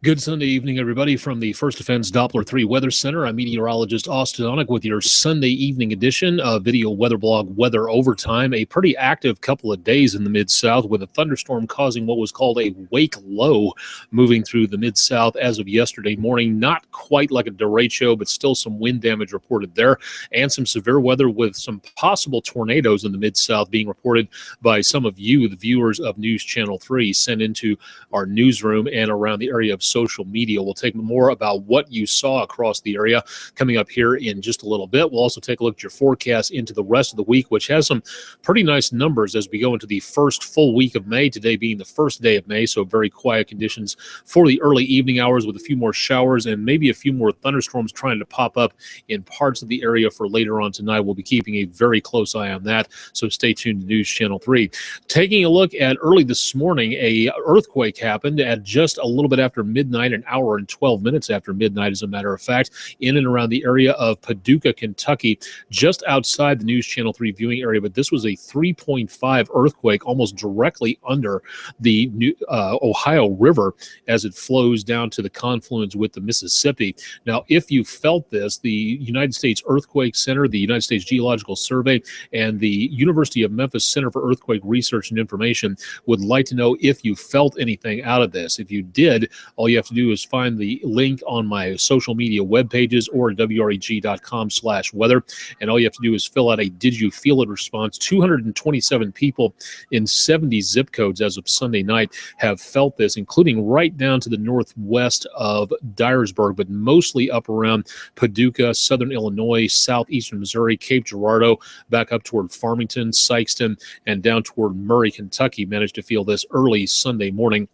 Good Sunday evening, everybody, from the First Defense Doppler 3 Weather Center. I'm meteorologist Austin Onick with your Sunday evening edition of video weather blog Weather Overtime. A pretty active couple of days in the Mid-South with a thunderstorm causing what was called a wake low moving through the Mid-South as of yesterday morning. Not quite like a derecho, but still some wind damage reported there, and some severe weather with some possible tornadoes in the Mid-South being reported by some of you, the viewers of News Channel 3, sent into our newsroom and around the area of social media. We'll take more about what you saw across the area coming up here in just a little bit. We'll also take a look at your forecast into the rest of the week, which has some pretty nice numbers as we go into the first full week of May, today being the first day of May, so very quiet conditions for the early evening hours with a few more showers and maybe a few more thunderstorms trying to pop up in parts of the area for later on tonight. We'll be keeping a very close eye on that, so stay tuned to News Channel 3. Taking a look at early this morning, a earthquake happened at just a little bit after midnight, an hour and 12 minutes after midnight, as a matter of fact, in and around the area of Paducah, Kentucky, just outside the News Channel 3 viewing area. But this was a 3.5 earthquake almost directly under the Ohio River as it flows down to the confluence with the Mississippi. Now, if you felt this, the United States Earthquake Center, the United States Geological Survey, and the University of Memphis Center for Earthquake Research and Information would like to know if you felt anything out of this. If you did, all you have to do is find the link on my social media web pages or wreg.com/weather, and all you have to do is fill out a "Did you feel it?" response. 227 people in 70 zip codes as of Sunday night have felt this, including right down to the northwest of Dyersburg, but mostly up around Paducah, southern Illinois, southeastern Missouri, Cape Girardeau, back up toward Farmington, Sykeston, and down toward Murray, Kentucky, managed to feel this early Sunday morning.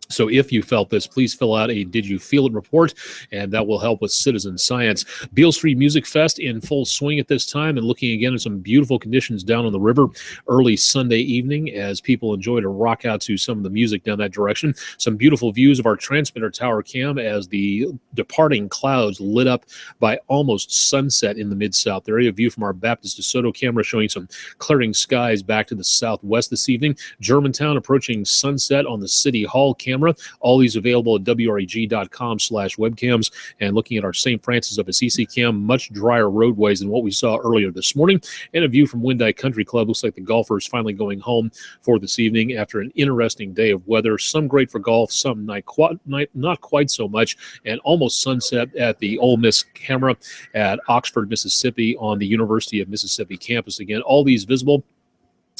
So if you felt this, please fill out a "Did you feel it?" report, and that will help with citizen science. Beale Street Music Fest in full swing at this time, and looking again at some beautiful conditions down on the river early Sunday evening as people enjoy to rock out to some of the music down that direction. Some beautiful views of our transmitter tower cam as the departing clouds lit up by almost sunset in the Mid-South area. View from our Baptist DeSoto camera showing some clearing skies back to the southwest this evening. Germantown approaching sunset on the City Hall camera. All these available at wreg.com/webcams. And looking at our St. Francis of Assisi cam, much drier roadways than what we saw earlier this morning. And a view from Windike Country Club. Looks like the golfers finally going home for this evening after an interesting day of weather. Some great for golf, some not quite so much. And almost sunset at the Ole Miss camera at Oxford, Mississippi on the University of Mississippi campus. Again, all these visible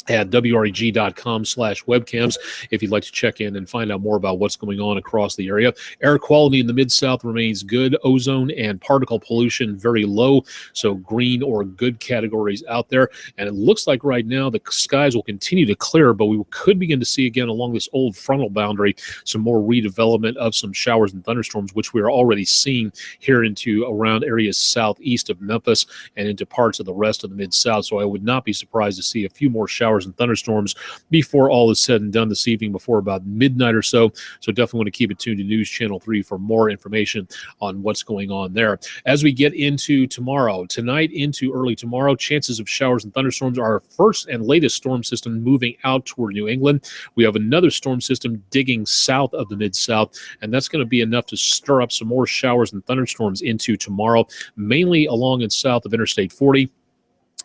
at wreg.com/webcams if you'd like to check in and find out more about what's going on across the area. Air quality in the Mid-South remains good. Ozone and particle pollution very low, so green or good categories out there. And it looks like right now the skies will continue to clear, but we could begin to see again along this old frontal boundary some more redevelopment of some showers and thunderstorms, which we are already seeing here into around areas southeast of Memphis and into parts of the rest of the Mid-South. So I would not be surprised to see a few more showers and thunderstorms before all is said and done this evening, before about midnight or so. So definitely want to keep it tuned to News Channel 3 for more information on what's going on there. As we get into tomorrow, tonight into early tomorrow, chances of showers and thunderstorms are our first and latest storm system moving out toward New England. We have another storm system digging south of the Mid-South, and that's going to be enough to stir up some more showers and thunderstorms into tomorrow, mainly along and south of Interstate 40.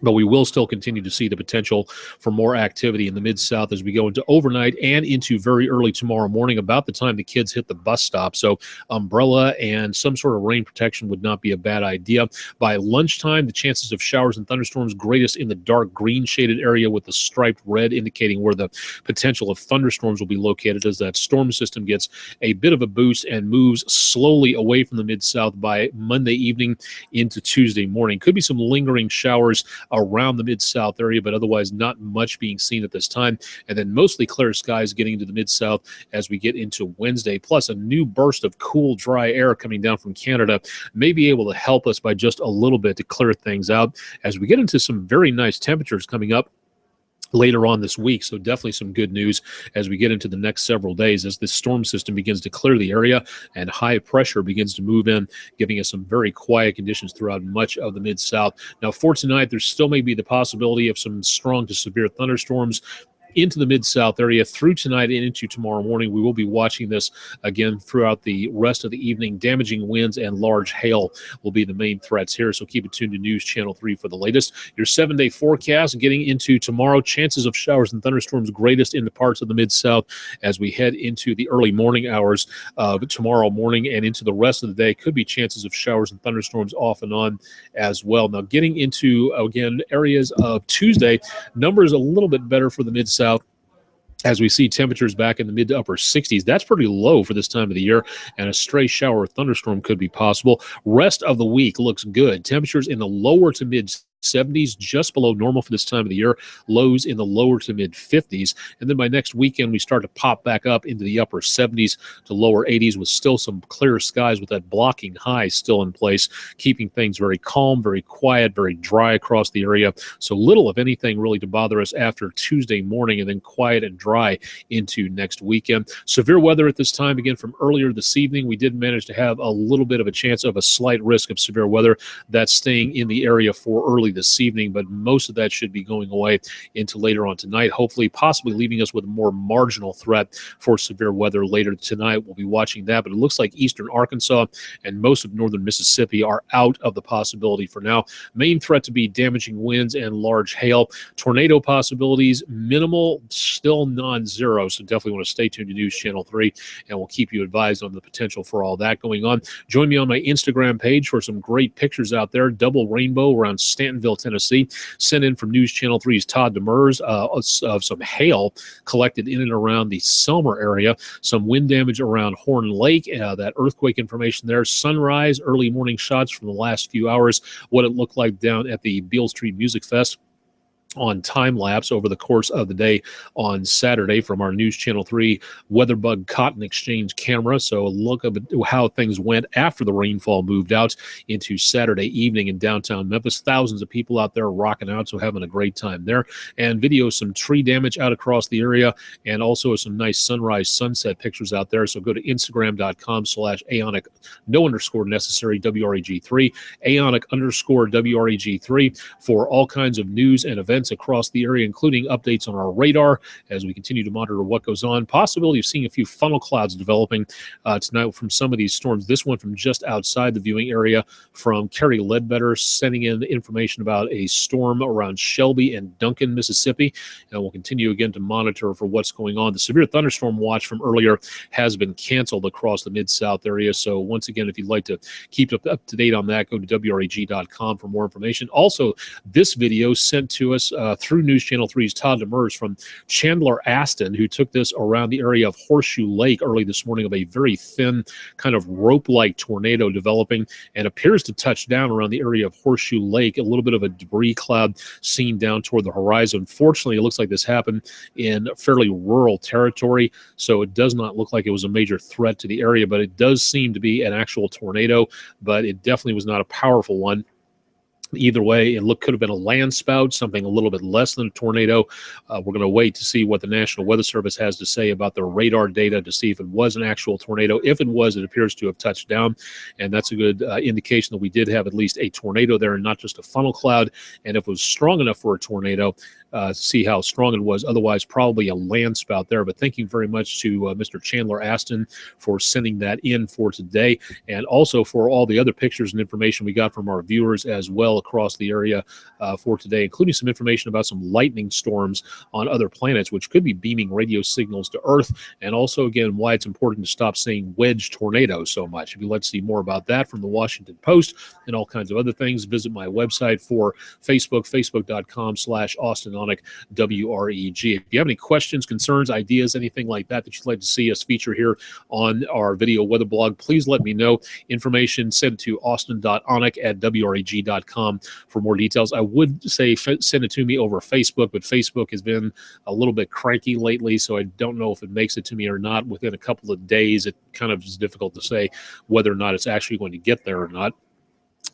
But we will still continue to see the potential for more activity in the Mid-South as we go into overnight and into very early tomorrow morning, about the time the kids hit the bus stop. So umbrella and some sort of rain protection would not be a bad idea. By lunchtime, the chances of showers and thunderstorms greatest in the dark green shaded area with the striped red indicating where the potential of thunderstorms will be located as that storm system gets a bit of a boost and moves slowly away from the Mid-South by Monday evening into Tuesday morning. Could be some lingering showers around the Mid-South area, but otherwise not much being seen at this time. And then mostly clear skies getting into the Mid-South as we get into Wednesday, plus a new burst of cool, dry air coming down from Canada may be able to help us by just a little bit to clear things out as we get into some very nice temperatures coming up later on this week. So definitely some good news as we get into the next several days as this storm system begins to clear the area and high pressure begins to move in, giving us some very quiet conditions throughout much of the Mid-South. Now for tonight, there still may be the possibility of some strong to severe thunderstorms into the Mid-South area through tonight and into tomorrow morning. We will be watching this again throughout the rest of the evening. Damaging winds and large hail will be the main threats here, so keep it tuned to News Channel 3 for the latest. Your 7-day forecast getting into tomorrow. Chances of showers and thunderstorms greatest in the parts of the Mid-South as we head into the early morning hours of tomorrow morning and into the rest of the day. Could be chances of showers and thunderstorms off and on as well. Now, getting into, again, areas of Tuesday, numbers a little bit better for the Mid-South, as we see temperatures back in the mid to upper 60s. That's pretty low for this time of the year, and a stray shower or thunderstorm could be possible. Rest of the week looks good. Temperatures in the lower to mid 70s, just below normal for this time of the year. Lows in the lower to mid 50s. And then by next weekend, we start to pop back up into the upper 70s to lower 80s with still some clear skies with that blocking high still in place, keeping things very calm, very quiet, very dry across the area. So little, if anything, really to bother us after Tuesday morning, and then quiet and dry into next weekend. Severe weather at this time, again, from earlier this evening. We did manage to have a little bit of a chance of a slight risk of severe weather that's staying in the area for early this evening, but most of that should be going away into later on tonight, hopefully, possibly leaving us with a more marginal threat for severe weather later tonight. We'll be watching that, but it looks like eastern Arkansas and most of northern Mississippi are out of the possibility for now. Main threat to be damaging winds and large hail. Tornado possibilities minimal, still non-zero, so definitely want to stay tuned to News Channel 3, and we'll keep you advised on the potential for all that going on. Join me on my Instagram page for some great pictures out there. Double rainbow around Stantonville, Tennessee, sent in from News Channel 3's Todd Demers of some hail collected in and around the Selmer area, some wind damage around Horn Lake, that earthquake information there, sunrise, early morning shots from the last few hours, what it looked like down at the Beale Street Music Fest on time lapse over the course of the day on Saturday from our News Channel 3 WeatherBug Cotton Exchange camera. So a look at how things went after the rainfall moved out into Saturday evening in downtown Memphis. Thousands of people out there rocking out, so having a great time there. And video some tree damage out across the area, and also some nice sunrise sunset pictures out there. So go to Instagram.com/aonic, no underscore necessary, WREG3, aonic underscore WREG3 for all kinds of news and events across the area, including updates on our radar as we continue to monitor what goes on. Possibility of seeing a few funnel clouds developing tonight from some of these storms. This one from just outside the viewing area from Kerry Ledbetter, sending in information about a storm around Shelby and Duncan, Mississippi, and we'll continue again to monitor for what's going on. The severe thunderstorm watch from earlier has been canceled across the Mid-South area, so once again, if you'd like to keep up to date on that, go to WREG.com for more information. Also, this video sent to us through News Channel 3's Todd Demers from Chandler Aston, who took this around the area of Horseshoe Lake early this morning, of a very thin kind of rope-like tornado developing, and appears to touch down around the area of Horseshoe Lake. A little bit of a debris cloud seen down toward the horizon. Fortunately, it looks like this happened in fairly rural territory, so it does not look like it was a major threat to the area, but it does seem to be an actual tornado, but it definitely was not a powerful one. Either way, it could have been a land spout, something a little bit less than a tornado. We're going to wait to see what the National Weather Service has to say about their radar data to see if it was an actual tornado. If it was, it appears to have touched down, and that's a good indication that we did have at least a tornado there and not just a funnel cloud. And if it was strong enough for a tornado, see how strong it was. Otherwise, probably a land spout there. But thank you very much to Mr. Chandler Aston for sending that in for today, and also for all the other pictures and information we got from our viewers as well across the area for today, including some information about some lightning storms on other planets, which could be beaming radio signals to Earth, and also, again, why it's important to stop saying wedge tornado so much. If you'd like to see more about that from the Washington Post and all kinds of other things, visit my website for Facebook, facebook.com/AustinOnic WREG. If you have any questions, concerns, ideas, anything like that that you'd like to see us feature here on our video weather blog, please let me know. Information sent to austin.onic@WREG.com for more details. I would say send it to me over Facebook, but Facebook has been a little bit cranky lately, so I don't know if it makes it to me or not within a couple of days. It kind of is difficult to say whether or not it's actually going to get there or not.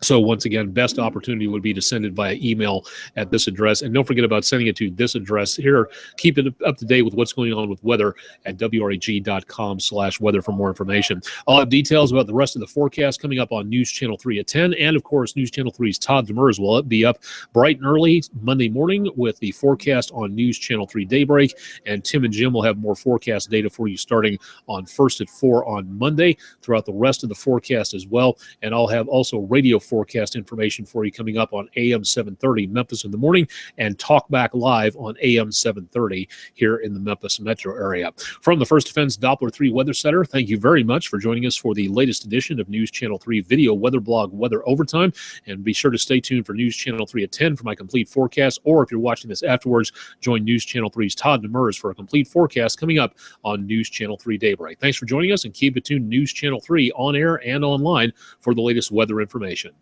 So once again, best opportunity would be to send it via email at this address. And don't forget about sending it to this address here. Keep it up to date with what's going on with weather at wreg.com/weather for more information. I'll have details about the rest of the forecast coming up on News Channel 3 at 10. And of course, News Channel 3's Todd Demers will be up bright and early Monday morning with the forecast on News Channel 3 Daybreak. And Tim and Jim will have more forecast data for you starting on first at 4 on Monday throughout the rest of the forecast as well. And I'll have also radio forecast information for you coming up on AM 730 Memphis in the morning and Talkback Live on AM 730 here in the Memphis metro area. From the First Defense Doppler 3 Weather Center, thank you very much for joining us for the latest edition of News Channel 3 video weather blog Weather Overtime. And be sure to stay tuned for News Channel 3 at 10 for my complete forecast. Or if you're watching this afterwards, join News Channel 3's Todd Demers for a complete forecast coming up on News Channel 3 Daybreak. Thanks for joining us, and keep it tuned News Channel 3 on air and online for the latest weather information.